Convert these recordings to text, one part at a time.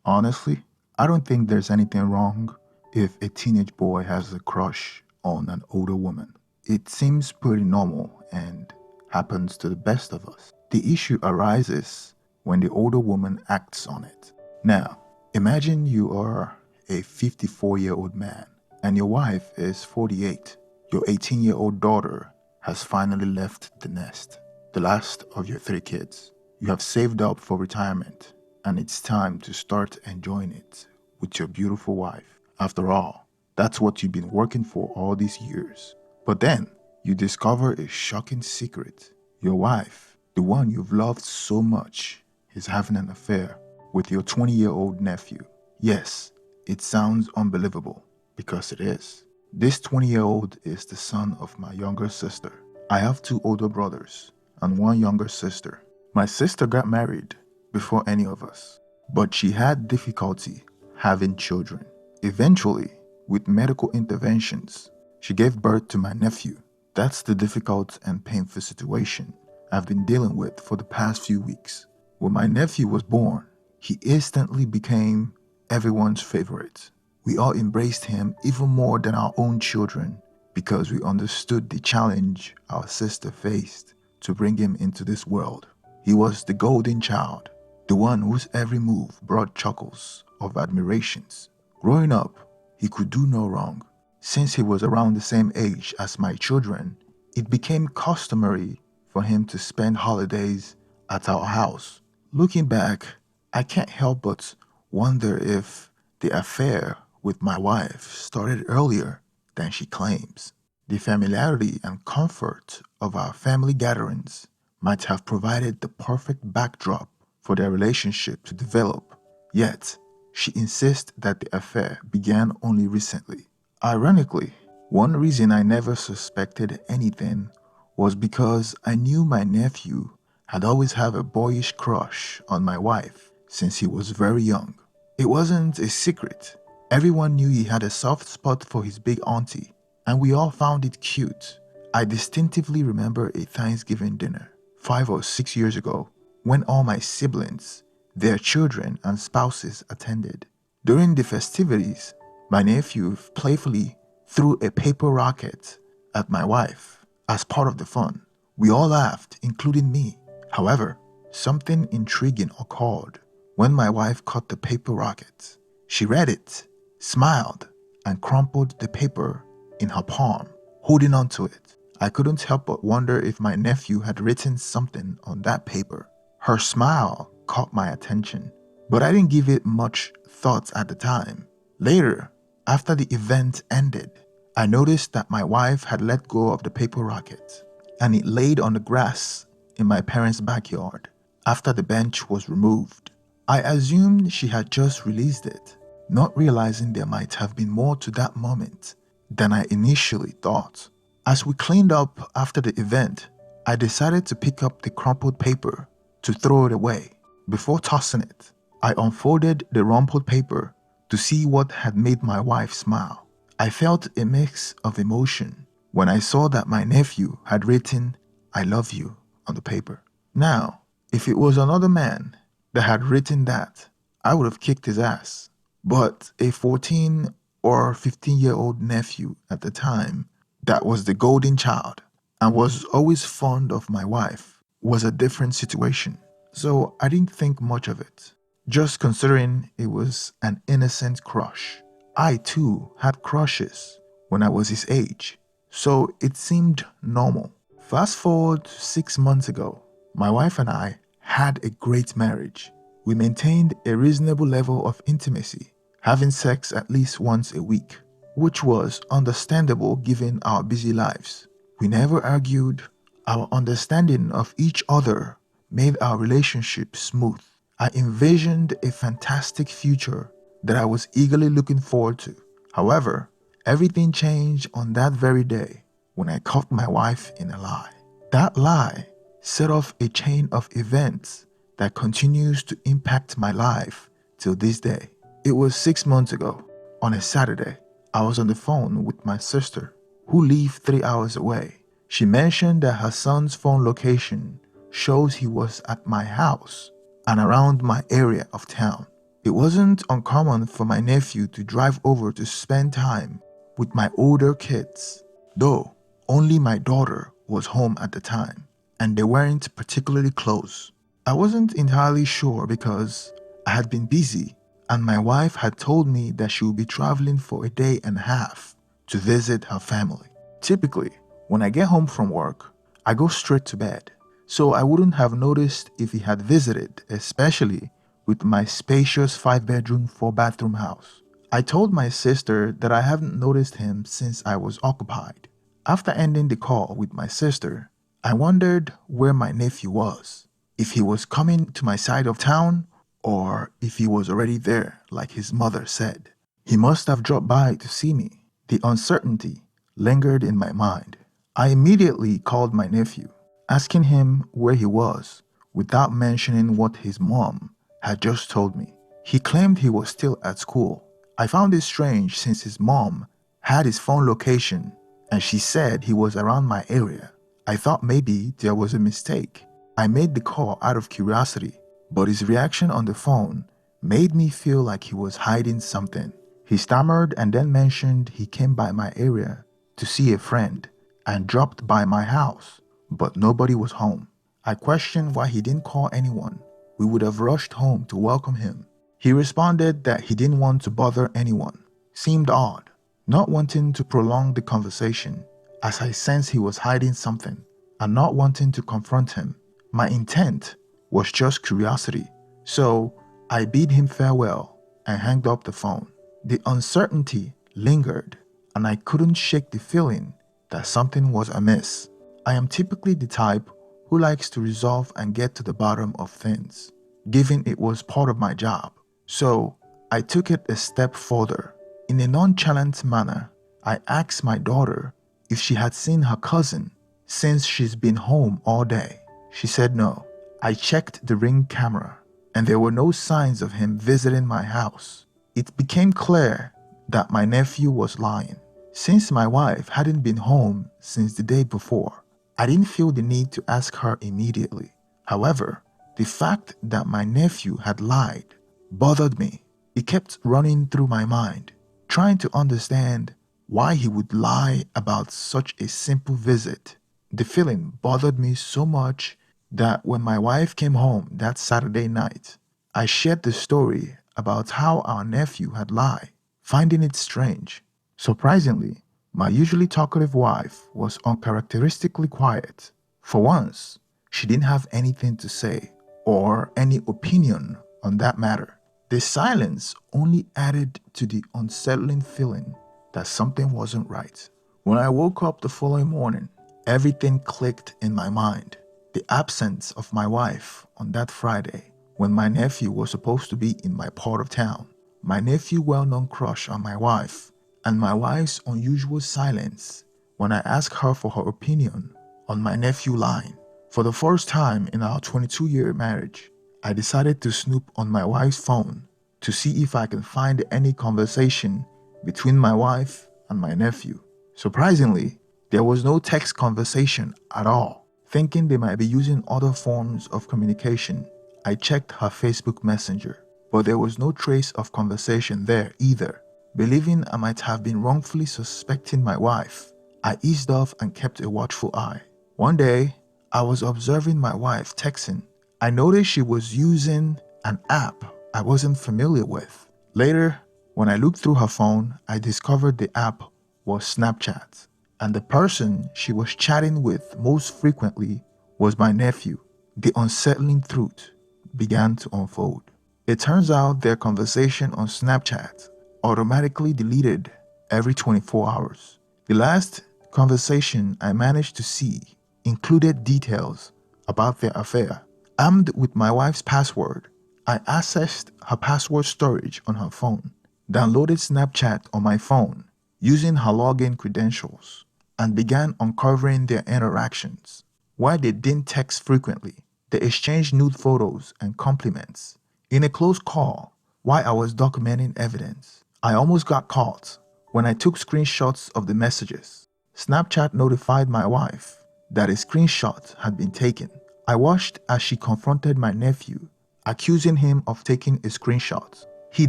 Honestly, I don't think there's anything wrong if a teenage boy has a crush on an older woman. It seems pretty normal and happens to the best of us. The issue arises when the older woman acts on it. Now, imagine you are a 54-year-old man and your wife is 48. Your 18-year-old daughter has finally left the nest, the last of your three kids. You have saved up for retirement and it's time to start enjoying it with your beautiful wife. After all, that's what you've been working for all these years. But then you discover a shocking secret. Your wife, the one you've loved so much, is having an affair with your 20-year-old nephew. Yes, it sounds unbelievable because it is. This 20-year-old is the son of my younger sister. I have two older brothers and one younger sister. My sister got married before any of us, but she had difficulty having children. Eventually, with medical interventions, she gave birth to my nephew. That's the difficult and painful situation I've been dealing with for the past few weeks. When my nephew was born, he instantly became everyone's favorite. We all embraced him even more than our own children because we understood the challenge our sister faced to bring him into this world. He was the golden child, the one whose every move brought chuckles of admirations. Growing up, he could do no wrong. Since he was around the same age as my children, it became customary for him to spend holidays at our house. Looking back, I can't help but wonder if the affair with my wife started earlier than she claims. The familiarity and comfort of our family gatherings might have provided the perfect backdrop for their relationship to develop. Yet, she insists that the affair began only recently. Ironically, one reason I never suspected anything was because I knew my nephew had always had a boyish crush on my wife since he was very young. It wasn't a secret. Everyone knew he had a soft spot for his big auntie, and we all found it cute. I distinctively remember a Thanksgiving dinner 5 or 6 years ago when all my siblings, their children, and spouses attended. During the festivities, my nephew playfully threw a paper rocket at my wife as part of the fun. We all laughed, including me. However, something intriguing occurred when my wife caught the paper rocket. She read it, smiled, and crumpled the paper in her palm, holding on to it. I couldn't help but wonder if my nephew had written something on that paper. Her smile caught my attention, but I didn't give it much thought at the time. Later, after the event ended, I noticed that my wife had let go of the paper rocket and it laid on the grass in my parents' backyard after the bench was removed. I assumed she had just released it, not realizing there might have been more to that moment than I initially thought. As we cleaned up after the event, I decided to pick up the crumpled paper to throw it away. Before tossing it, I unfolded the rumpled paper to see what had made my wife smile. I felt a mix of emotion when I saw that my nephew had written, "I love you," on the paper. Now, if it was another man that had written that, I would have kicked his ass. But a 14 or 15-year-old nephew at the time that was the golden child and was always fond of my wife was a different situation. So I didn't think much of it, just considering it was an innocent crush. I too had crushes when I was his age, so it seemed normal. Fast forward 6 months ago, my wife and I had a great marriage. We maintained a reasonable level of intimacy, having sex at least once a week, which was understandable given our busy lives. We never argued. Our understanding of each other made our relationship smooth. I envisioned a fantastic future that I was eagerly looking forward to. However, everything changed on that very day when I caught my wife in a lie. That lie set off a chain of events that continues to impact my life till this day. It was 6 months ago, on a Saturday. I was on the phone with my sister, who lived 3 hours away. She mentioned that her son's phone location shows he was at my house and around my area of town. It wasn't uncommon for my nephew to drive over to spend time with my older kids, though only my daughter was home at the time, and they weren't particularly close. I wasn't entirely sure because I had been busy and my wife had told me that she would be traveling for a day and a half to visit her family. Typically, when I get home from work, I go straight to bed, so I wouldn't have noticed if he had visited, especially with my spacious 5 bedroom, 4 bathroom house. I told my sister that I haven't noticed him since I was occupied. After ending the call with my sister, I wondered where my nephew was, if he was coming to my side of town or if he was already there, like his mother said. He must have dropped by to see me. The uncertainty lingered in my mind. I immediately called my nephew, asking him where he was, without mentioning what his mom had just told me. He claimed he was still at school. I found it strange since his mom had his phone location and she said he was around my area. I thought maybe there was a mistake. I made the call out of curiosity, but his reaction on the phone made me feel like he was hiding something. He stammered and then mentioned he came by my area to see a friend and dropped by my house, but nobody was home. I questioned why he didn't call anyone. We would have rushed home to welcome him. He responded that he didn't want to bother anyone. Seemed odd, not wanting to prolong the conversation, as I sensed he was hiding something and not wanting to confront him. My intent was just curiosity, so I bid him farewell and hanged up the phone. The uncertainty lingered, and I couldn't shake the feeling that something was amiss. I am typically the type who likes to resolve and get to the bottom of things, given it was part of my job. So I took it a step further. In a nonchalant manner, I asked my daughter if she had seen her cousin since she's been home all day. She said no. I checked the Ring camera, and there were no signs of him visiting my house. It became clear that my nephew was lying. Since my wife hadn't been home since the day before, I didn't feel the need to ask her immediately. However, the fact that my nephew had lied bothered me. It kept running through my mind, trying to understand why he would lie about such a simple visit. The feeling bothered me so much that when my wife came home that Saturday night, I shared the story about how our nephew had lied, finding it strange. Surprisingly, my usually talkative wife was uncharacteristically quiet. For once, she didn't have anything to say or any opinion on that matter. The silence only added to the unsettling feeling that something wasn't right. When I woke up the following morning, everything clicked in my mind. The absence of my wife on that Friday, when my nephew was supposed to be in my part of town, my nephew's well-known crush on my wife, and my wife's unusual silence when I asked her for her opinion on my nephew lying. For the first time in our 22-year marriage, I decided to snoop on my wife's phone to see if I could find any conversation between my wife and my nephew. Surprisingly, there was no text conversation at all. Thinking they might be using other forms of communication, I checked her Facebook Messenger, but there was no trace of conversation there either. Believing I might have been wrongfully suspecting my wife, I eased off and kept a watchful eye. One day, I was observing my wife texting. I noticed she was using an app I wasn't familiar with. Later, when I looked through her phone, I discovered the app was Snapchat, and the person she was chatting with most frequently was my nephew. The unsettling truth began to unfold. It turns out their conversation on Snapchat automatically deleted every 24 hours. The last conversation I managed to see included details about their affair. Armed with my wife's password, I accessed her password storage on her phone, downloaded Snapchat on my phone using her login credentials, and began uncovering their interactions. While they didn't text frequently, they exchanged nude photos and compliments. In a close call, while I was documenting evidence, I almost got caught when I took screenshots of the messages. Snapchat notified my wife that a screenshot had been taken. I watched as she confronted my nephew, accusing him of taking a screenshot. He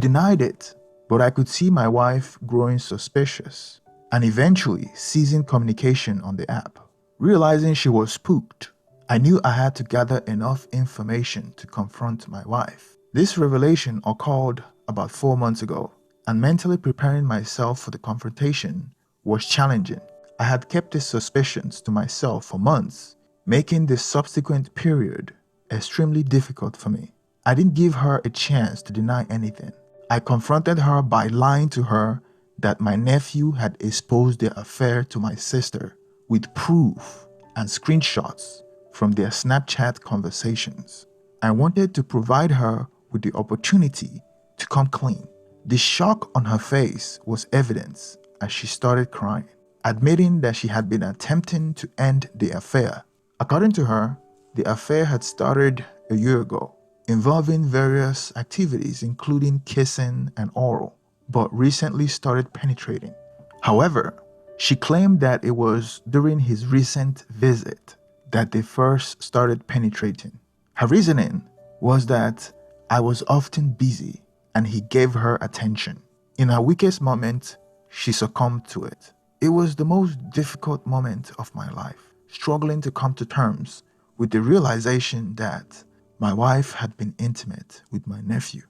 denied it, but I could see my wife growing suspicious and eventually ceasing communication on the app. Realizing she was spooked, I knew I had to gather enough information to confront my wife. This revelation occurred about 4 months ago, and mentally preparing myself for the confrontation was challenging. I had kept these suspicions to myself for months, making the subsequent period extremely difficult for me. I didn't give her a chance to deny anything. I confronted her by lying to her that my nephew had exposed their affair to my sister with proof and screenshots from their Snapchat conversations. I wanted to provide her with the opportunity to come clean. The shock on her face was evident as she started crying, admitting that she had been attempting to end the affair. According to her, the affair had started a year ago, involving various activities including kissing and oral, but recently started penetrating. However, she claimed that it was during his recent visit that they first started penetrating. Her reasoning was that I was often busy and he gave her attention. In her weakest moment, she succumbed to it. It was the most difficult moment of my life, struggling to come to terms with the realization that my wife had been intimate with my nephew.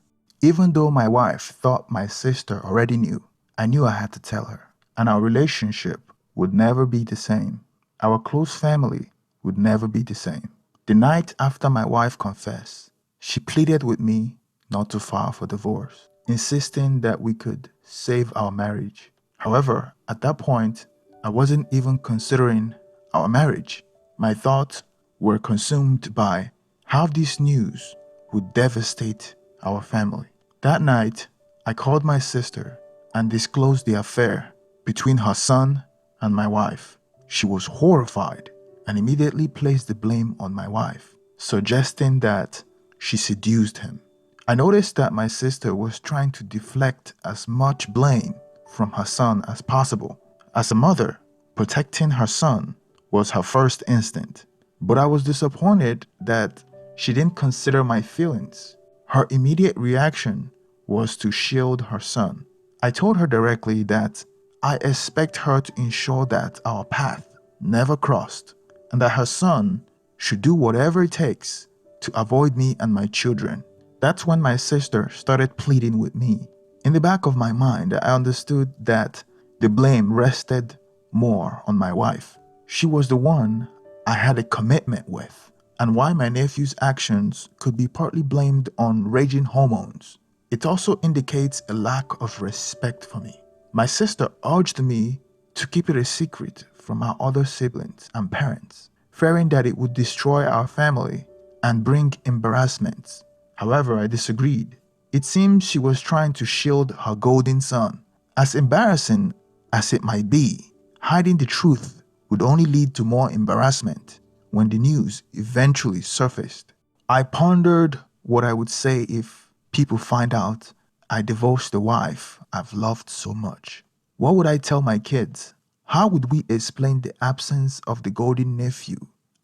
Even though my wife thought my sister already knew, I knew I had to tell her, and our relationship would never be the same. Our close family would never be the same. The night after my wife confessed, she pleaded with me not to file for divorce, insisting that we could save our marriage. However, at that point, I wasn't even considering our marriage. My thoughts were consumed by how this news would devastate our family. That night, I called my sister and disclosed the affair between her son and my wife. She was horrified and immediately placed the blame on my wife, suggesting that she seduced him. I noticed that my sister was trying to deflect as much blame from her son as possible. As a mother, protecting her son was her first instinct, but I was disappointed that she didn't consider my feelings. Her immediate reaction was to shield her son. I told her directly that I expect her to ensure that our path never crossed and that her son should do whatever it takes to avoid me and my children. That's when my sister started pleading with me. In the back of my mind, I understood that the blame rested more on my wife. She was the one I had a commitment with, and why my nephew's actions could be partly blamed on raging hormones. It also indicates a lack of respect for me. My sister urged me to keep it a secret from our other siblings and parents, fearing that it would destroy our family and bring embarrassments. However, I disagreed. It seems she was trying to shield her golden son. As embarrassing as it might be, hiding the truth would only lead to more embarrassment when the news eventually surfaced. I pondered what I would say if people find out I divorced the wife I've loved so much. What would I tell my kids? How would we explain the absence of the golden nephew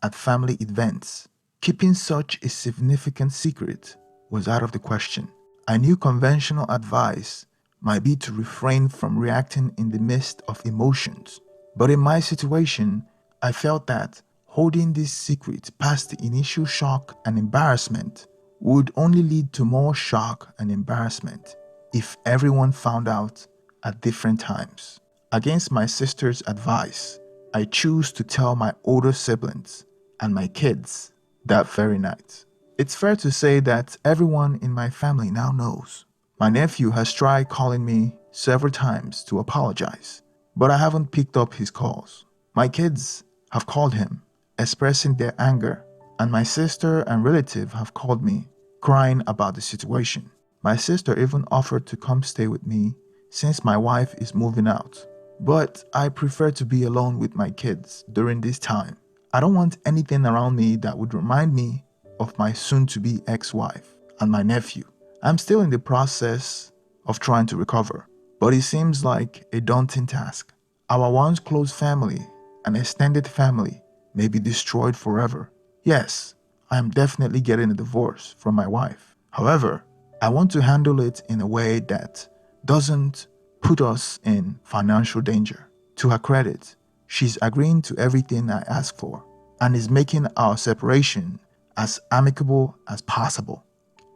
at family events? Keeping such a significant secret was out of the question. I knew conventional advice might be to refrain from reacting in the midst of emotions, but in my situation, I felt that holding this secret past the initial shock and embarrassment would only lead to more shock and embarrassment if everyone found out at different times. Against my sister's advice, I chose to tell my older siblings and my kids that very night. It's fair to say that everyone in my family now knows. My nephew has tried calling me several times to apologize, but I haven't picked up his calls. My kids have called him, expressing their anger, and my sister and relative have called me, crying about the situation. My sister even offered to come stay with me since my wife is moving out, but I prefer to be alone with my kids during this time. I don't want anything around me that would remind me of my soon-to-be ex-wife and my nephew. I'm still in the process of trying to recover, but it seems like a daunting task. Our once close family and extended family may be destroyed forever. Yes, I am definitely getting a divorce from my wife. However, I want to handle it in a way that doesn't put us in financial danger. To her credit, she's agreeing to everything I ask for and is making our separation as amicable as possible.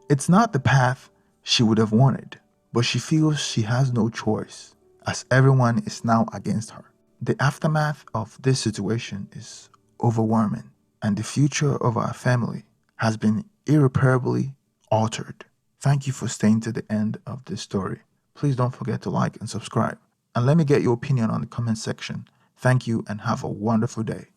It's not the path she would have wanted, but she feels she has no choice as everyone is now against her. The aftermath of this situation is overwhelming, and the future of our family has been irreparably altered. Thank you for staying to the end of this story. Please don't forget to like and subscribe. And let me get your opinion on the comment section. Thank you and have a wonderful day.